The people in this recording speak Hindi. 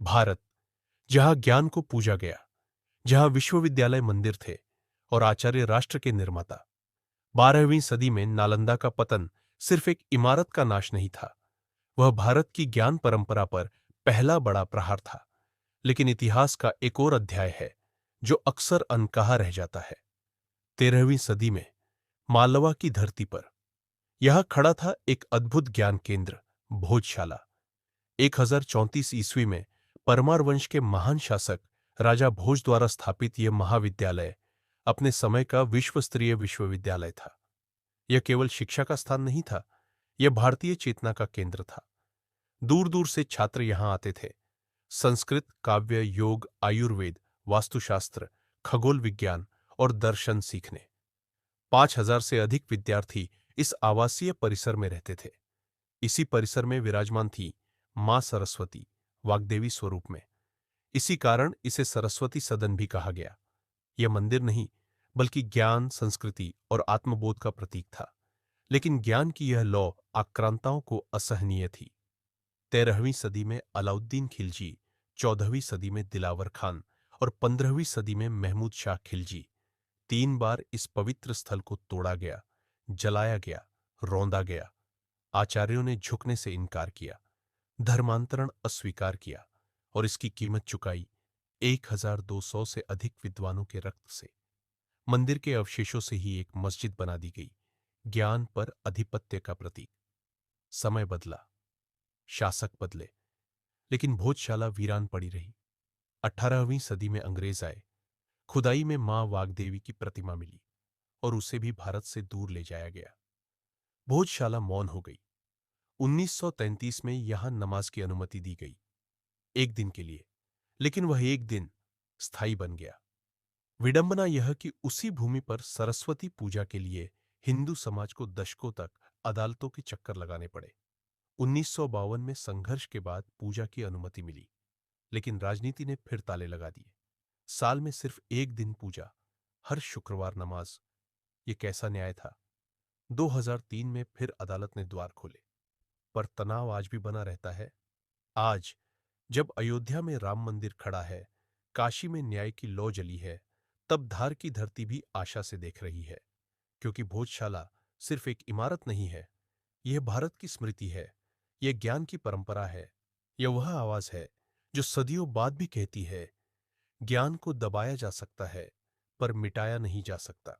भारत, जहां ज्ञान को पूजा गया, जहां विश्वविद्यालय मंदिर थे और आचार्य राष्ट्र के निर्माता। 12वीं सदी में नालंदा का पतन सिर्फ एक इमारत का नाश नहीं था, वह भारत की ज्ञान परंपरा पर पहला बड़ा प्रहार था। लेकिन इतिहास का एक और अध्याय है जो अक्सर अनकहा रह जाता है। 13वीं सदी में मालवा की धरती पर यहां खड़ा था एक अद्भुत ज्ञान केंद्र, भोजशाला। 1034 ईस्वी में परमार वंश के महान शासक राजा भोज द्वारा स्थापित यह महाविद्यालय अपने समय का विश्वस्तरीय विश्वविद्यालय था। यह केवल शिक्षा का स्थान नहीं था, यह भारतीय चेतना का केंद्र था। दूर दूर से छात्र यहां आते थे, संस्कृत, काव्य, योग, आयुर्वेद, वास्तुशास्त्र, खगोल विज्ञान और दर्शन सीखने। 5,000 से अधिक विद्यार्थी इस आवासीय परिसर में रहते थे। इसी परिसर में विराजमान थी मां सरस्वती, वाग्देवी स्वरूप में। इसी कारण इसे सरस्वती सदन भी कहा गया। यह मंदिर नहीं, बल्कि ज्ञान, संस्कृति और आत्मबोध का प्रतीक था। लेकिन ज्ञान की यह लौ आक्रांताओं को असहनीय थी। 13वीं सदी में अलाउद्दीन खिलजी, 14वीं सदी में दिलावर खान और 15वीं सदी में महमूद शाह खिलजी, 3 बार इस पवित्र स्थल को तोड़ा गया, जलाया गया, रौंदा गया। आचार्यों ने झुकने से इनकार किया, धर्मांतरण अस्वीकार किया और इसकी कीमत चुकाई 1200 से अधिक विद्वानों के रक्त से। मंदिर के अवशेषों से ही एक मस्जिद बना दी गई, ज्ञान पर आधिपत्य का प्रतीक। समय बदला, शासक बदले, लेकिन भोजशाला वीरान पड़ी रही। 18वीं सदी में अंग्रेज आए, खुदाई में मां वाग्देवी की प्रतिमा मिली और उसे भी भारत से दूर ले जाया गया। भोजशाला मौन हो गई। 1933 में यहां नमाज की अनुमति दी गई, एक दिन के लिए, लेकिन वह एक दिन स्थायी बन गया। विडंबना यह कि उसी भूमि पर सरस्वती पूजा के लिए हिंदू समाज को दशकों तक अदालतों के चक्कर लगाने पड़े। 1952 में संघर्ष के बाद पूजा की अनुमति मिली, लेकिन राजनीति ने फिर ताले लगा दिए। साल में सिर्फ एक दिन पूजा, हर शुक्रवार नमाज। ये कैसा न्याय था? 2003 में फिर अदालत ने द्वार खोले, पर तनाव आज भी बना रहता है। आज जब अयोध्या में राम मंदिर खड़ा है, काशी में न्याय की लौ जली है, तब धार की धरती भी आशा से देख रही है। क्योंकि भोजशाला सिर्फ एक इमारत नहीं है, यह भारत की स्मृति है, यह ज्ञान की परंपरा है, यह वह आवाज है जो सदियों बाद भी कहती है, ज्ञान को दबाया जा सकता है, पर मिटाया नहीं जा सकता।